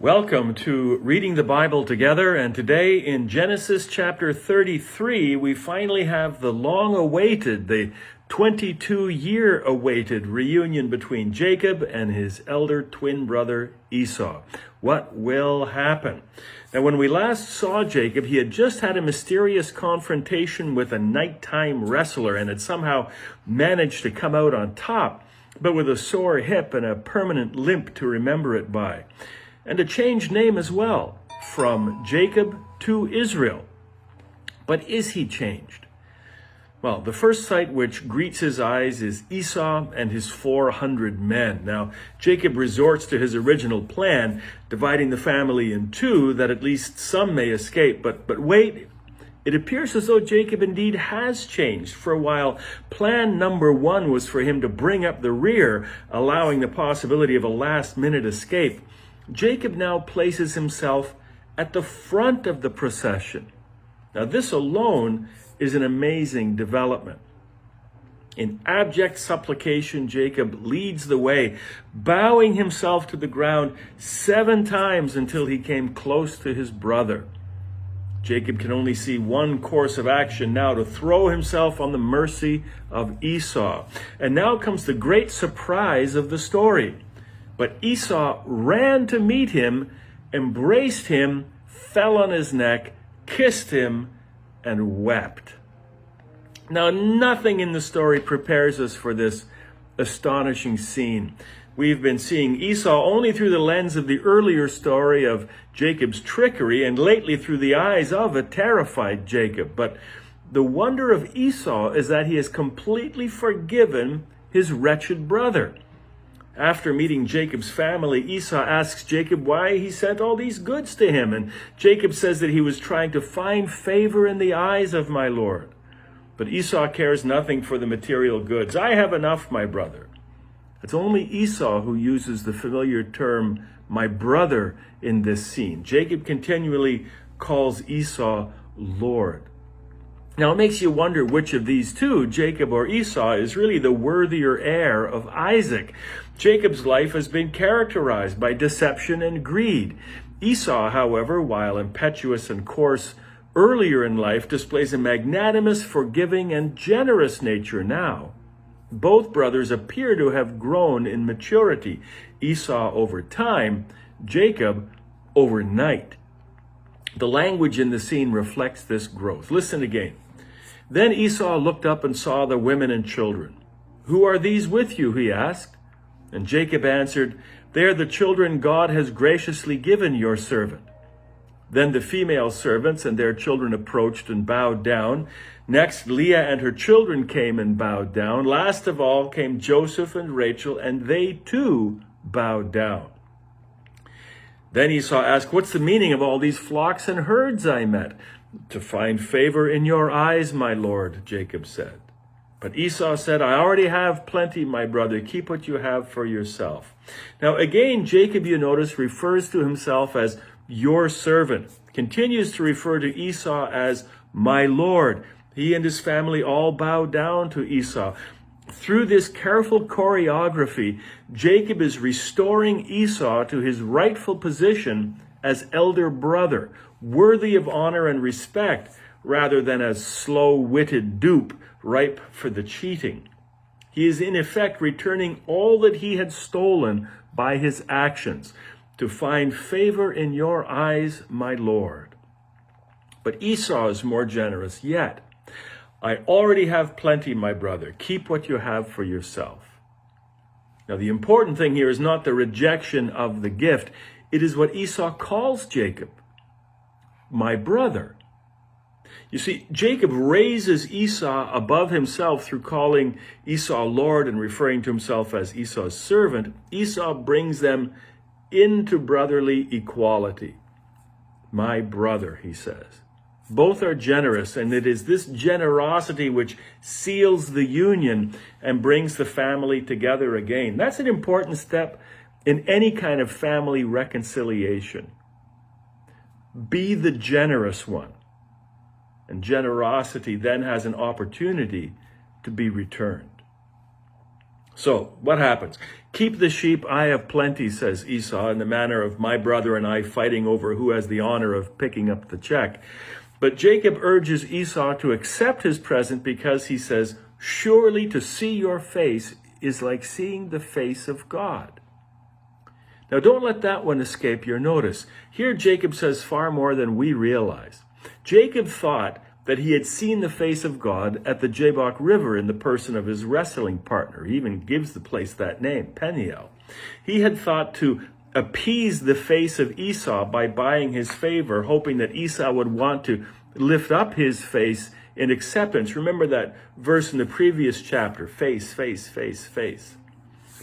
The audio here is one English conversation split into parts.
Welcome to Reading the Bible Together, and today in Genesis chapter 33, we finally have the long-awaited, the 22-year-awaited reunion between Jacob and his elder twin brother Esau. What will happen? Now, when we last saw Jacob, he had just had a mysterious confrontation with a nighttime wrestler and had somehow managed to come out on top, but with a sore hip and a permanent limp to remember it by. And a changed name as well, from Jacob to Israel. But is he changed? Well, the first sight which greets his eyes is Esau and his 400 men. Now, Jacob resorts to his original plan, dividing the family in two, that at least some may escape. But wait, it appears as though Jacob indeed has changed. For a while, plan number one was for him to bring up the rear, allowing the possibility of a last-minute escape. Jacob now places himself at the front of the procession. Now, this alone is an amazing development. In abject supplication, Jacob leads the way, bowing himself to the ground 7 times until he came close to his brother. Jacob can only see one course of action now: to throw himself on the mercy of Esau. And now comes the great surprise of the story. But Esau ran to meet him, embraced him, fell on his neck, kissed him, and wept. Now, nothing in the story prepares us for this astonishing scene. We've been seeing Esau only through the lens of the earlier story of Jacob's trickery, and lately through the eyes of a terrified Jacob. But the wonder of Esau is that he has completely forgiven his wretched brother. After meeting Jacob's family, Esau asks Jacob why he sent all these goods to him. And Jacob says that he was trying to find favor in the eyes of my Lord. But Esau cares nothing for the material goods. I have enough, my brother. It's only Esau who uses the familiar term, my brother, in this scene. Jacob continually calls Esau Lord. Now, it makes you wonder which of these two, Jacob or Esau, is really the worthier heir of Isaac. Jacob's life has been characterized by deception and greed. Esau, however, while impetuous and coarse earlier in life, displays a magnanimous, forgiving, and generous nature now. Both brothers appear to have grown in maturity. Esau over time, Jacob overnight. The language in the scene reflects this growth. Listen again. Then Esau looked up and saw the women and children. Who are these with you? He asked. And Jacob answered, They are the children God has graciously given your servant. Then the female servants and their children approached and bowed down. Next, Leah and her children came and bowed down. Last of all came Joseph and Rachel, and they too bowed down. Then Esau asked, What's the meaning of all these flocks and herds I met? To find favor in your eyes, my lord, Jacob said. But Esau said, I already have plenty, my brother. Keep what you have for yourself. Now again, Jacob, you notice, refers to himself as your servant. Continues to refer to Esau as my lord. He and his family all bow down to Esau. Through this careful choreography, Jacob is restoring Esau to his rightful position as elder brother, worthy of honor and respect, rather than as slow-witted dupe, ripe for the cheating. He is in effect returning all that he had stolen by his actions. To find favor in your eyes, my Lord. But Esau is more generous yet. I already have plenty, my brother. Keep what you have for yourself. Now, the important thing here is not the rejection of the gift. It is what Esau calls Jacob, my brother. You see, Jacob raises Esau above himself through calling Esau Lord and referring to himself as Esau's servant. Esau brings them into brotherly equality. My brother, he says. Both are generous, and it is this generosity which seals the union and brings the family together again. That's an important step in any kind of family reconciliation. Be the generous one. And generosity then has an opportunity to be returned. So, what happens? Keep the sheep, I have plenty, says Esau, in the manner of my brother and I fighting over who has the honor of picking up the check. But Jacob urges Esau to accept his present because he says, surely to see your face is like seeing the face of God. Now, don't let that one escape your notice. Here, Jacob says far more than we realize. Jacob thought that he had seen the face of God at the Jabbok River in the person of his wrestling partner. He even gives the place that name, Peniel. He had thought to appease the face of Esau by buying his favor, hoping that Esau would want to lift up his face in acceptance. Remember that verse in the previous chapter, face, face, face, face.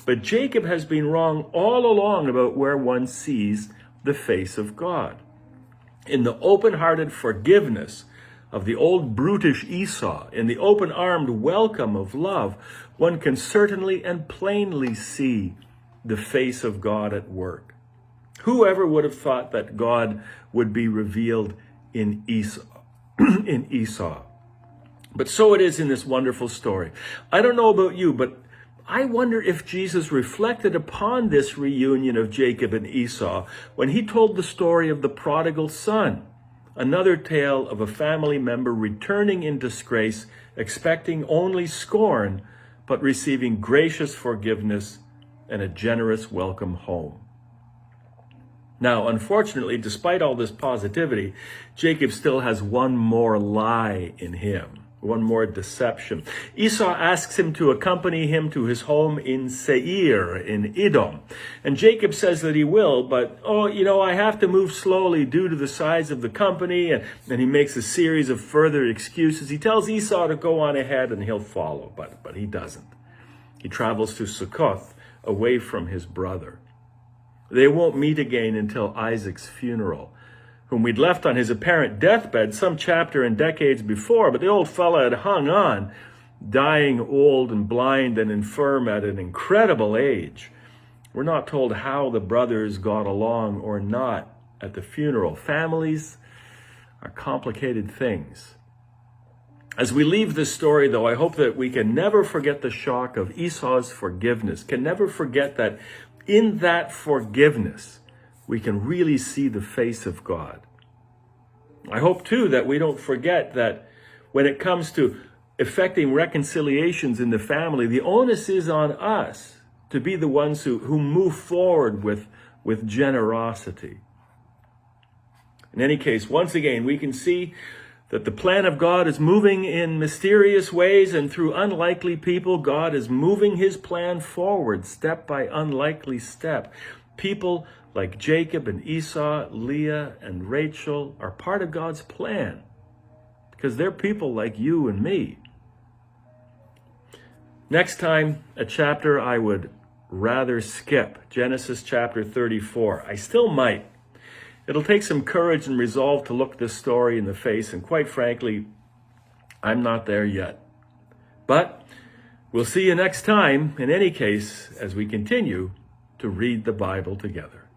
But Jacob has been wrong all along about where one sees the face of God. In the open-hearted forgiveness of the old brutish Esau, in the open-armed welcome of love, one can certainly and plainly see the face of God at work. Whoever would have thought that God would be revealed in Esau? in Esau. But so it is in this wonderful story. I don't know about you, but I wonder if Jesus reflected upon this reunion of Jacob and Esau when he told the story of the prodigal son, another tale of a family member returning in disgrace, expecting only scorn, but receiving gracious forgiveness and a generous welcome home. Now, unfortunately, despite all this positivity, Jacob still has one more lie in him, one more deception. Esau asks him to accompany him to his home in Seir, in Edom. And Jacob says that he will, but, I have to move slowly due to the size of the company. And he makes a series of further excuses. He tells Esau to go on ahead and he'll follow, but he doesn't. He travels to Succoth, away from his brother. They won't meet again until Isaac's funeral, whom we'd left on his apparent deathbed some chapter and decades before, but the old fella had hung on, dying old and blind and infirm at an incredible age. We're not told how the brothers got along or not at the funeral. Families are complicated things. As we leave this story, though, I hope that we can never forget the shock of Esau's forgiveness, can never forget that in that forgiveness, we can really see the face of God. I hope, too, that we don't forget that when it comes to effecting reconciliations in the family, the onus is on us to be the ones who move forward with generosity. In any case, once again, we can see that the plan of God is moving in mysterious ways, and through unlikely people, God is moving his plan forward, step by unlikely step. People like Jacob and Esau, Leah and Rachel are part of God's plan because they're people like you and me. Next time, a chapter I would rather skip, Genesis chapter 34. I still might. It'll take some courage and resolve to look this story in the face, and quite frankly, I'm not there yet. But we'll see you next time, in any case, as we continue to read the Bible together.